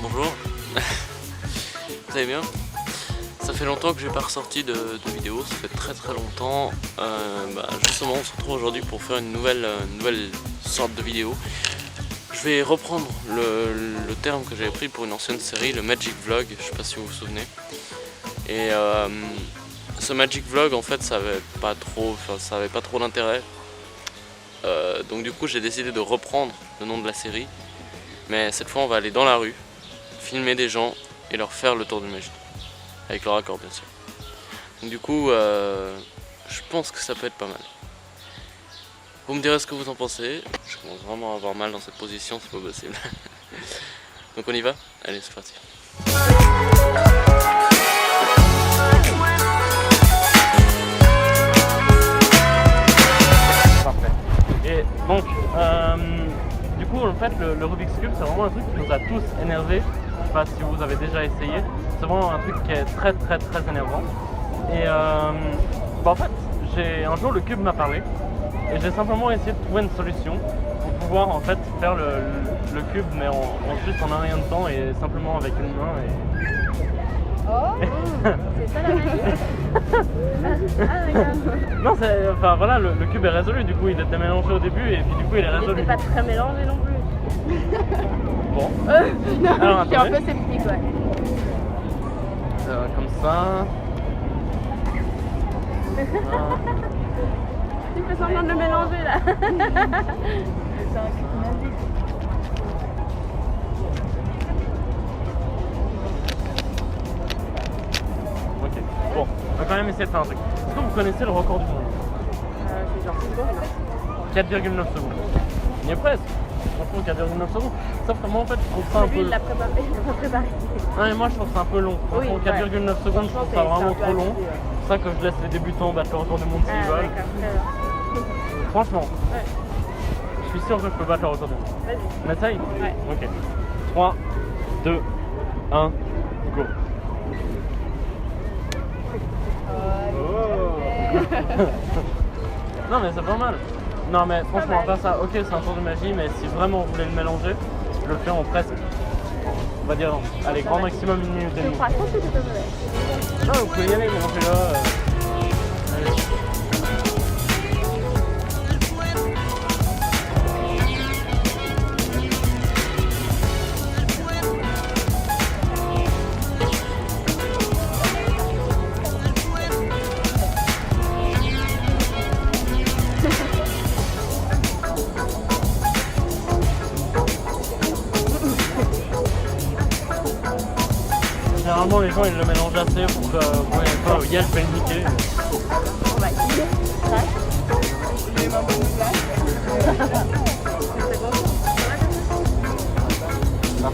Bonjour, vous allez bien? Ça fait longtemps que j'ai pas ressorti de vidéo, ça fait très longtemps. Justement on se retrouve aujourd'hui pour faire une nouvelle sorte de vidéo. Je vais reprendre le terme que j'avais pris pour une ancienne série, le Magic Vlog, je sais pas si vous vous souvenez. Et ce Magic Vlog en fait ça avait pas trop d'intérêt. Donc du coup j'ai décidé de reprendre le nom de la série. Mais cette fois on va aller dans la rue, filmer des gens et leur faire le tour de magie. Avec leur accord bien sûr. Donc du coup je pense que ça peut être pas mal. Vous me direz ce que vous en pensez. Je commence vraiment à avoir mal dans cette position, c'est pas possible. Donc on y va? Allez c'est parti. Parfait. Et donc du coup en fait le Rubik's Cube c'est vraiment un truc qui nous a tous énervés. Je sais pas si vous avez déjà essayé. C'est vraiment un truc qui est très énervant. Et en fait un jour le cube m'a parlé. Et j'ai simplement essayé de trouver une solution pour pouvoir en fait faire le cube mais juste en un rien de temps et simplement avec une main et... Oh c'est ça la magie. Ah d'accord. Non c'est... Enfin voilà le cube est résolu, du coup il était mélangé au début et puis du coup il est résolu. Il était pas très mélangé non plus. Bon. Non, alors je suis un peu sceptique ouais. Comme ça. Tu fais semblant de le mélanger là. C'est un cube magique. Ok, bon, on va quand même essayer de faire un truc. Est-ce que vous connaissez le record du monde? C'est genre 6 secondes. 4,9 secondes. Il y est presque. Franchement 4,9 secondes. Sauf que moi en fait je trouve ça un peu... Lui il l'a préparé. Ah, et moi je trouve ça un peu long. Franchement 4,9 secondes je trouve ça vraiment trop long. C'est pour ça que je laisse les débutants battre le record du monde s'ils veulent. Franchement, ouais. Je suis sûr que je peux battre le record du monde. Vas-y. On essaye? Ouais. Ok. 3, 2, 1, go. Non mais c'est pas mal. Non mais franchement à part ça, ok c'est un tour de magie, mais si vraiment vous voulez le mélanger, je le fais en presque, on va dire, allez grand maximum 1 minute et demie. Je pense que tu peux me... Non vous pouvez y aller, mélangez-le. Allez. Généralement les gens ils le mélangent assez pour que vous voyez pas, je vais le niquer. On va essayer. Je mets ma bonne place. C'est bon.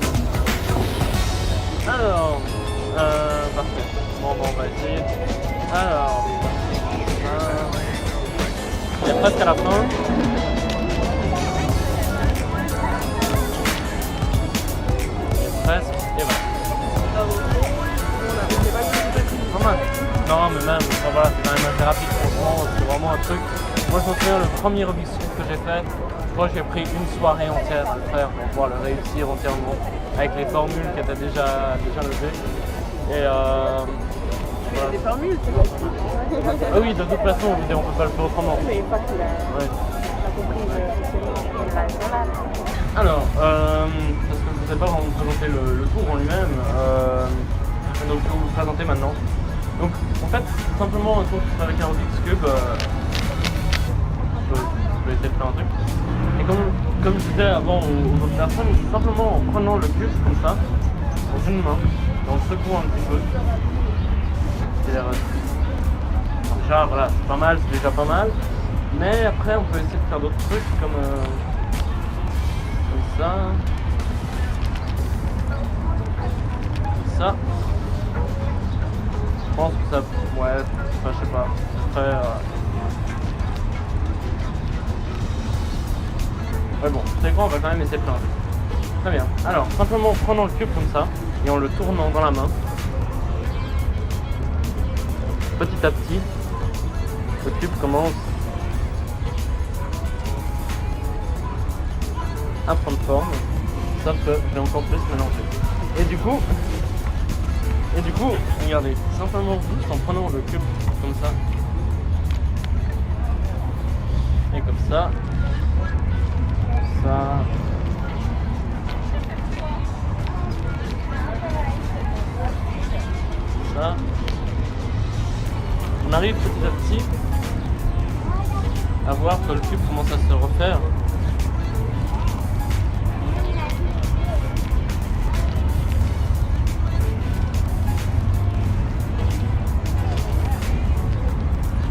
Alors, parfait. Bon, on va essayer. Alors, on est presque à la fin. Presque, et voilà. Pas mal. Non, mais même, enfin, voilà, c'est quand même assez rapide, franchement, c'est vraiment un truc. Moi, je me souviens, le premier Rubik's Cube que j'ai fait, je crois que j'ai pris une soirée entière à le faire pour pouvoir le réussir entièrement, avec les formules qui étaient déjà levées. Et voilà. Des formules, c'est bon. Ah oui, de toute façon, on peut pas le faire autrement. Mais une fois que tu l'as compris, alors, parce que je ne vous ai pas vraiment présenté le tour en lui-même, donc je vais vous le présenter maintenant. Donc, en fait, c'est simplement un tour avec un Rubik's Cube. Je vais essayer de faire un truc. Et comme je disais avant aux autres personnes, c'est simplement en prenant le cube comme ça, dans une main, en le secouant un petit peu. Déjà, voilà, c'est pas mal, c'est déjà pas mal. Mais après, on peut essayer de faire d'autres trucs comme ça. Comme ça. Je pense que ça... Ouais, enfin, je sais pas. Après... Ouais bon, c'est quoi, on va quand même essayer de faire un truc. Très bien. Alors, simplement en prenant le cube comme ça, et en le tournant dans la main, petit à petit, le cube commence à prendre forme, sauf que je vais encore plus mélanger. Et du coup, regardez, simplement juste en prenant le cube comme ça. Et comme ça. Ça. On arrive petit à petit à voir que le cube commence à se refaire.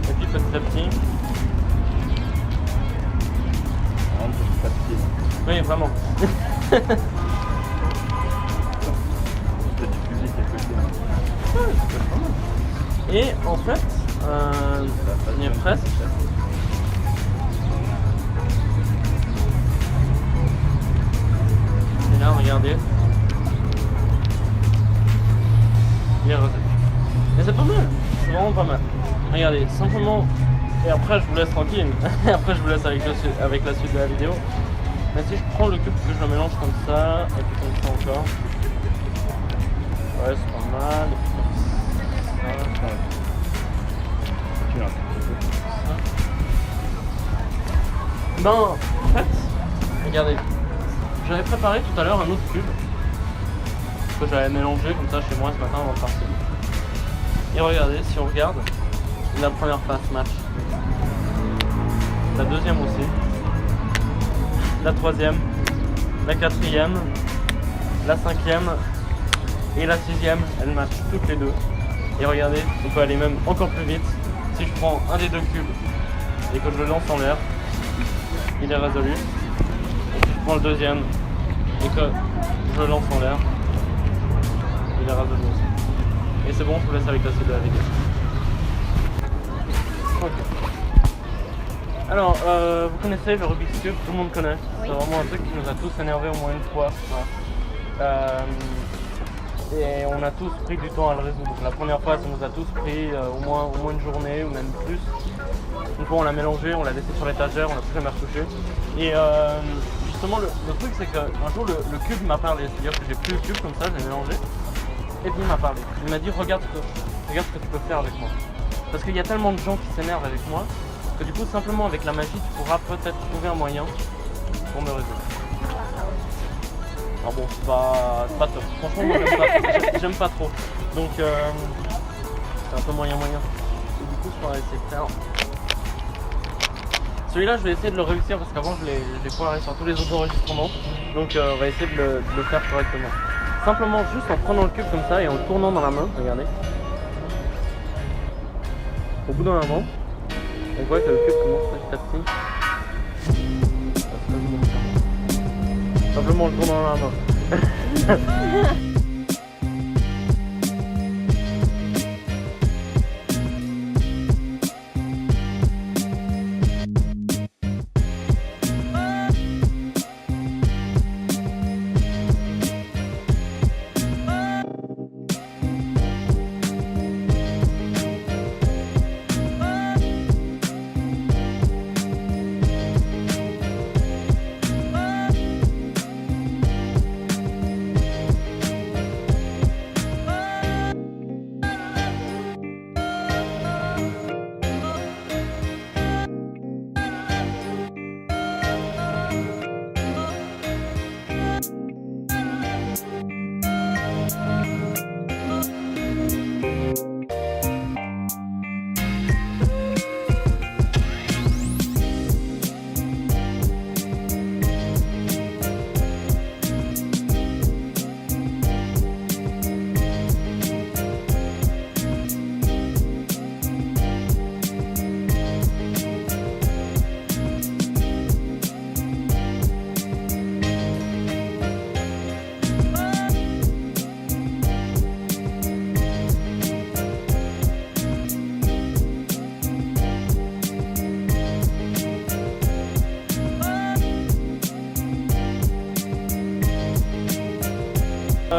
Et puis petit à petit. Oui, vraiment. Et en fait, on y est presque. Et là, regardez. Il est rosé. Et c'est pas mal. C'est vraiment pas mal. Regardez, simplement. Et après, je vous laisse tranquille. Après, je vous laisse avec la suite de la vidéo. Mais si je prends le cube, que je le mélange comme ça, et puis comme ça encore. Ouais, c'est pas mal. Et puis comme ça. Ben, en fait, regardez, j'avais préparé tout à l'heure un autre cube que j'avais mélangé comme ça chez moi ce matin avant de partir. Et regardez, si on regarde, la première face match, la deuxième aussi, la troisième, la quatrième, la cinquième et la sixième, elles matchent toutes les deux. Et regardez, on peut aller même encore plus vite. Si je prends un des deux cubes et que je le lance en l'air, il est résolu. Et si je prends le deuxième et que je le lance en l'air, il est résolu aussi. Et c'est bon, je vous laisse avec la suite de la vidéo. Okay. Alors, vous connaissez le Rubik's Cube, tout le monde connaît. Oui. C'est vraiment un truc qui nous a tous énervés au moins une fois. Et on a tous pris du temps à le résoudre. La première fois, ça nous a tous pris au moins une journée ou même plus. Une fois, on l'a mélangé, on l'a laissé sur l'étagère, on l'a plus jamais retouché. Et justement, le truc, c'est qu'un jour, le cube m'a parlé. C'est-à-dire que j'ai pris le cube comme ça, je l'ai mélangé. Et puis il m'a parlé. Il m'a dit, regarde ce que tu peux faire avec moi. Parce qu'il y a tellement de gens qui s'énervent avec moi que du coup, simplement avec la magie, tu pourras peut-être trouver un moyen pour me résoudre. Alors bon, c'est pas top. Franchement, moi j'aime pas trop. Donc c'est un peu moyen. Et du coup, je pourrais essayer de faire. Celui-là, je vais essayer de le réussir parce qu'avant, je l'ai foiré sur tous les autres enregistrements. Donc on va essayer de le faire correctement. Simplement juste en prenant le cube comme ça et en le tournant dans la main, regardez. Au bout d'un moment, on voit que le cube commence petit à petit. Simplement le tournant dans la main.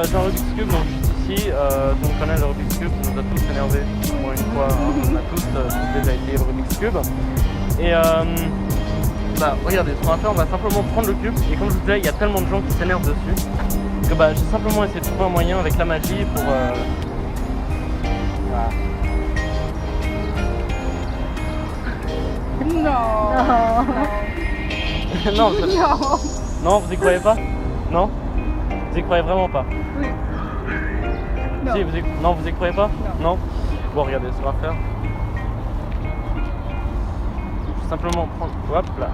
J'ai un Rubik's Cube, donc juste ici, tout le monde connaît le Rubik's Cube, ça nous a tous énervés, au moins une fois, hein. On a tous déjà essayé le Rubik's Cube. Et regardez, ce qu'on va faire, on va simplement prendre le cube, et comme je vous disais, il y a tellement de gens qui s'énervent dessus, que bah j'ai simplement essayé de trouver un moyen avec la magie pour... Voilà. Non. Non, non, vous y croyez pas? Non? Vous y croyez vraiment pas? Oui. Non. Si, non, vous y croyez pas? Non. Bon, regardez, ça va faire. Je vais simplement prendre... Hop là.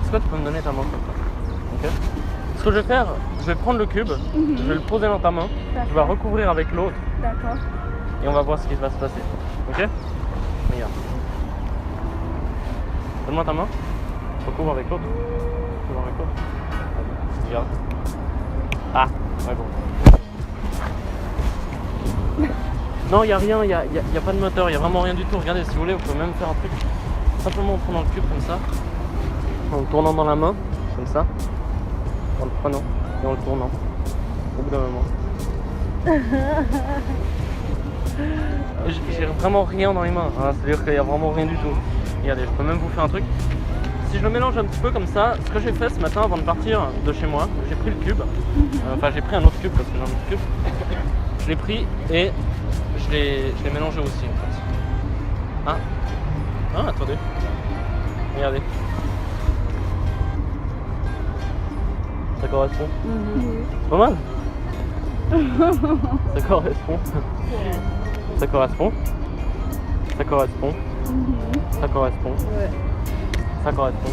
Est-ce que tu peux me donner ta main comme ça? Ok. Ce que je vais faire, je vais prendre le cube, je vais le poser dans ta main, je vais recouvrir avec l'autre D'accord. et on va voir ce qui va se passer. Ok? Regarde. Donne-moi ta main. Recouvre avec l'autre. Recouvre avec l'autre. Regarde. Ah, ouais bon. Non, il n'y a rien, il n'y a pas de moteur, il n'y a vraiment rien du tout. Regardez, si vous voulez, vous pouvez même faire un truc. Simplement en prenant le cube comme ça, en le tournant dans la main, comme ça, en le prenant et en le tournant. Au bout d'un moment. J'ai vraiment rien dans les mains, hein. C'est-à-dire qu'il n'y a vraiment rien du tout. Regardez, je peux même vous faire un truc. Si je le mélange un petit peu comme ça, ce que j'ai fait ce matin avant de partir de chez moi, j'ai pris le cube, enfin j'ai pris un autre cube parce que j'ai un autre cube, je l'ai pris et je l'ai mélangé aussi en fait. Ah, attendez, regardez. Ça correspond. C'est pas mal. Ça correspond. Ça correspond. Ça correspond. Ça correspond. Ouais. Ça correspond.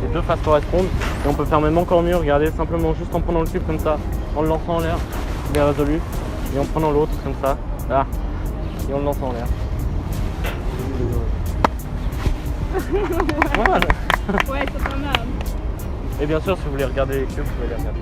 Les deux faces correspondent et on peut faire même encore mieux, regardez, simplement juste en prenant le cube comme ça, en le lançant en l'air, bien résolu, et en prenant l'autre comme ça, là, et en le lançant en l'air. Pas mal. Ouais, c'est pas mal. Et bien sûr, si vous voulez regarder les cubes, vous pouvez les regarder.